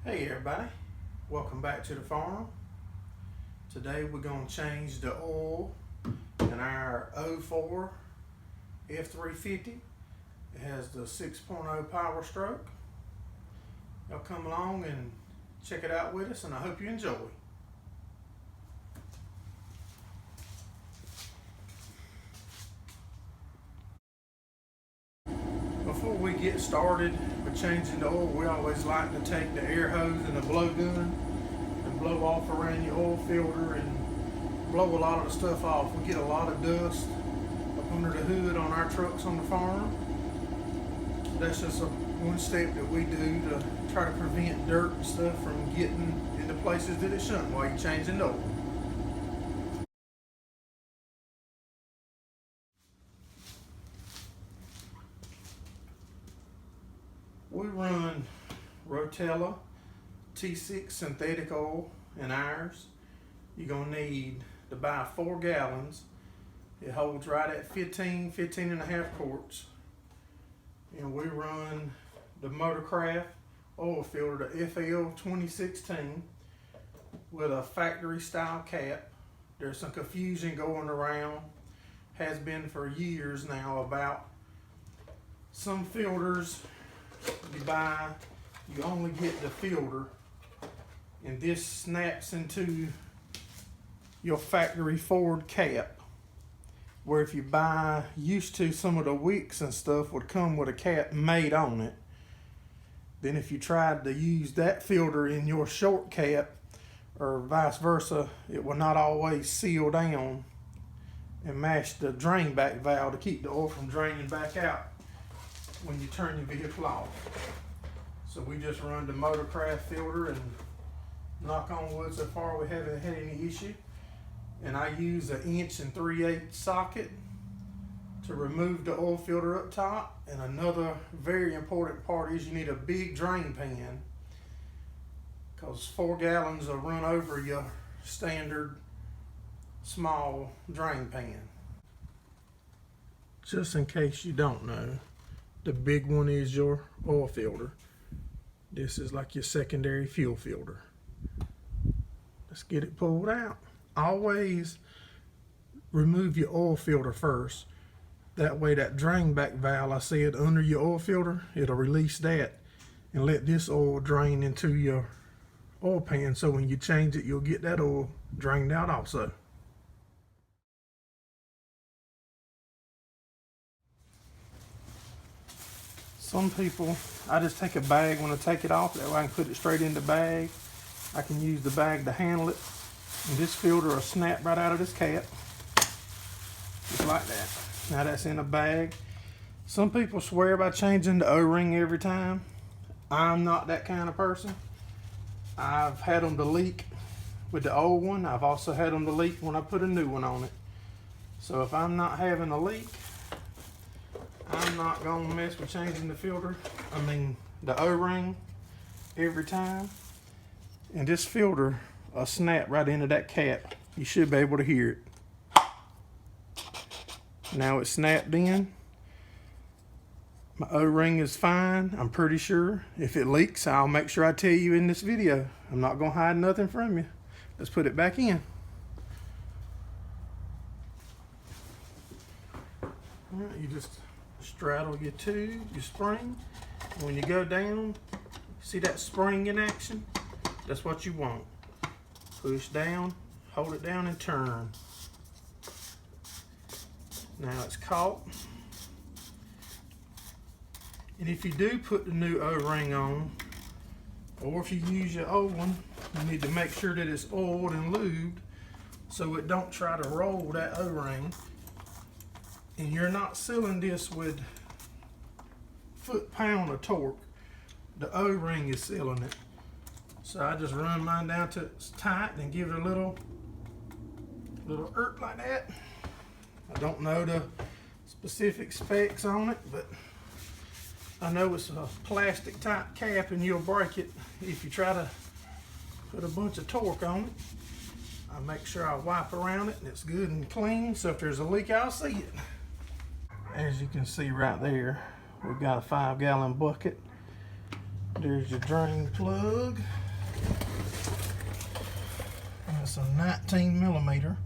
Hey everybody, welcome back to the farm. Today we're going to change the oil in our 04 F-350. It has the 6.0 power stroke. Y'all come along and check it out with us, and I hope you enjoy. Before we get started with changing the oil, we always like to take the air hose and the blow gun and blow off around your oil filter and blow a lot of the stuff off. We get a lot of dust up under the hood on our trucks on the farm. That's just one step that we do to try to prevent dirt and stuff from getting into places that it shouldn't while you're changing the oil. We run ROTELLA T6 synthetic oil in ours. You're going to need to buy 4 gallons. It holds right at 15 and a half quarts. And we run the Motorcraft oil filter, the FL 2016, with a factory style cap. There's some confusion going around, has been for years now, about some filters you buy, you only get the filter, and this snaps into your factory forward cap, where if you buy, used to, some of the wicks and stuff would come with a cap made on it. Then if you tried to use that filter in your short cap, or vice versa, it will not always seal down and match the drain back valve to keep the oil from draining back out when you turn your vehicle off. So we just run the Motorcraft filter, and knock on wood, so far we haven't had any issue. And I use an 1 3/8" socket to remove the oil filter up top. And another very important part is you need a big drain pan, because 4 gallons will run over your standard small drain pan. Just in case you don't know, the big one is your oil filter. This is like your secondary fuel filter. Let's get it pulled out. Always remove your oil filter first. That way that drain back valve I said under your oil filter, it'll release that and let this oil drain into your oil pan, so when you change it, you'll get that oil drained out also. Some people, I just take a bag when I take it off, that way I can put it straight in the bag. I can use the bag to handle it. And this filter will snap right out of this cap. Just like that. Now that's in a bag. Some people swear by changing the O-ring every time. I'm not that kind of person. I've had them to leak with the old one. I've also had them to leak when I put a new one on it. So if I'm not having a leak, I'm not going to mess with changing the filter, the O-ring every time. And this filter will snap right into that cap. You should be able to hear it. Now it's snapped in. My O-ring is fine, I'm pretty sure. If it leaks, I'll make sure I tell you in this video. I'm not going to hide nothing from you. Let's put it back in. All right, you just straddle your tube, your spring. When you go down, see that spring in action? That's what you want. Push down, hold it down, and turn. Now it's caught. And if you do put the new O-ring on, or if you use your old one, you need to make sure that it's oiled and lubed so it don't try to roll that O-ring. And you're not sealing this with foot-pound of torque. The O-ring is sealing it. So I just run mine down till it's tight and give it a little like that. I don't know the specific specs on it, but I know it's a plastic type cap and you'll break it if you try to put a bunch of torque on it. I make sure I wipe around it and it's good and clean, so if there's a leak, I'll see it. As you can see right there, we've got a 5 gallon bucket. There's your drain plug. That's a 19 millimeter.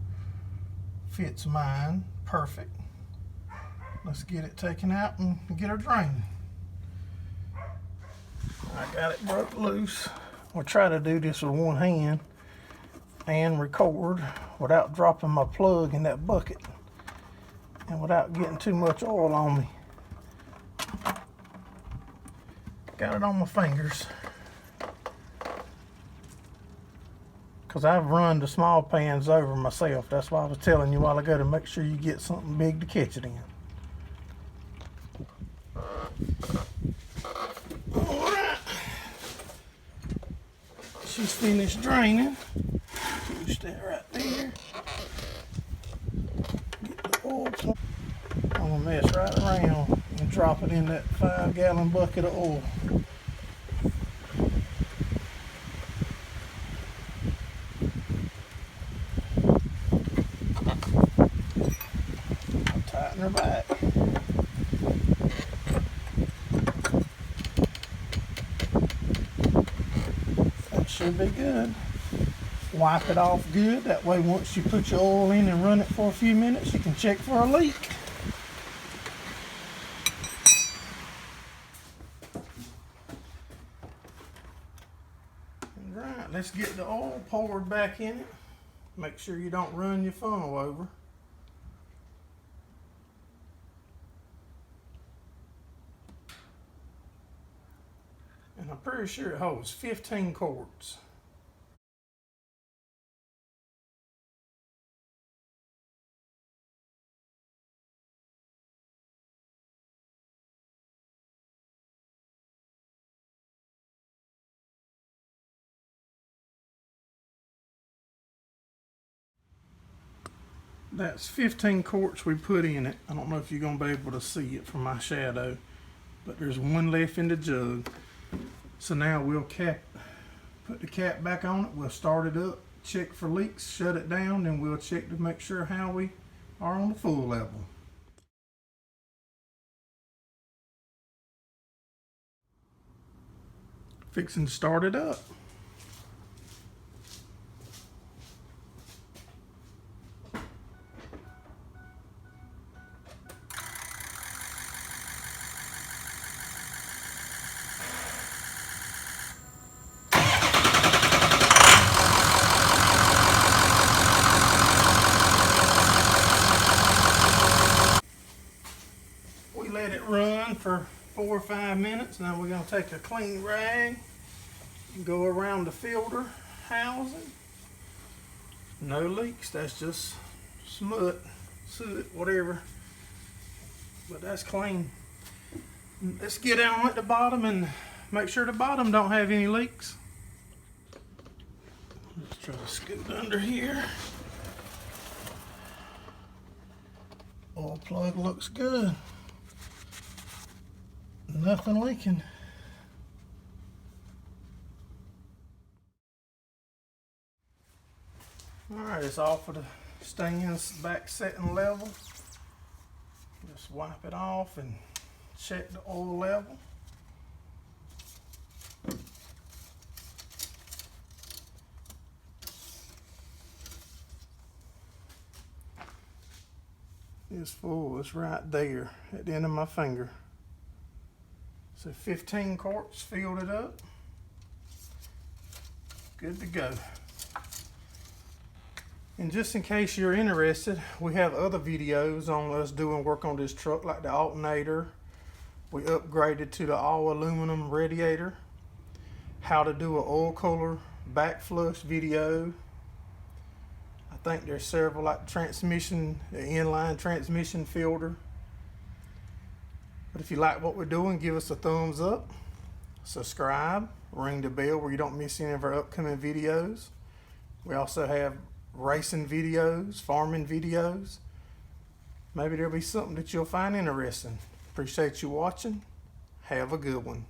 Fits mine perfect. Let's get it taken out and get her draining. I got it broke loose. We'll try to do this with one hand and record without dropping my plug in that bucket and without getting too much oil on me. Got it on my fingers because I've run the small pans over myself. That's why I was telling you a while ago to make sure you get something big to catch it in. Alright, she's finished draining. Push that right there. Get the oil point. I'm gonna mess right around and drop it in that 5-gallon bucket of oil. I'll tighten her back. That should be good. Wipe it off good. That way once you put your oil in and run it for a few minutes, you can check for a leak. Alright, let's get the oil poured back in it. Make sure you don't run your funnel over. And I'm pretty sure it holds 15 quarts. That's 15 quarts we put in it. I don't know if you're going to be able to see it from my shadow, but there's one left in the jug. So now we'll put the cap back on it, we'll start it up, check for leaks, shut it down, then we'll check to make sure how we are on the full level. Fixing to start it up. Let it run for 4 or 5 minutes. Now we're going to take a clean rag and go around the filter housing. No leaks, that's just smut, soot, whatever, but that's clean. Let's get down at the bottom and make sure the bottom don't have any leaks. Let's try to scoot under here. Oil plug looks good. Nothing leaking. Alright, it's off of the stands back setting level. Just wipe it off and check the oil level. It's full, it's right there at the end of my finger. So 15 quarts filled it up. Good to go. And just in case you're interested, we have other videos on us doing work on this truck, like the alternator. We upgraded to the all aluminum radiator. How to do an oil cooler back flush video. I think there's several, like the transmission, the inline transmission filter. But if you like what we're doing, give us a thumbs up, subscribe, ring the bell where you don't miss any of our upcoming videos. We also have racing videos, farming videos. Maybe there'll be something that you'll find interesting. Appreciate you watching. Have a good one.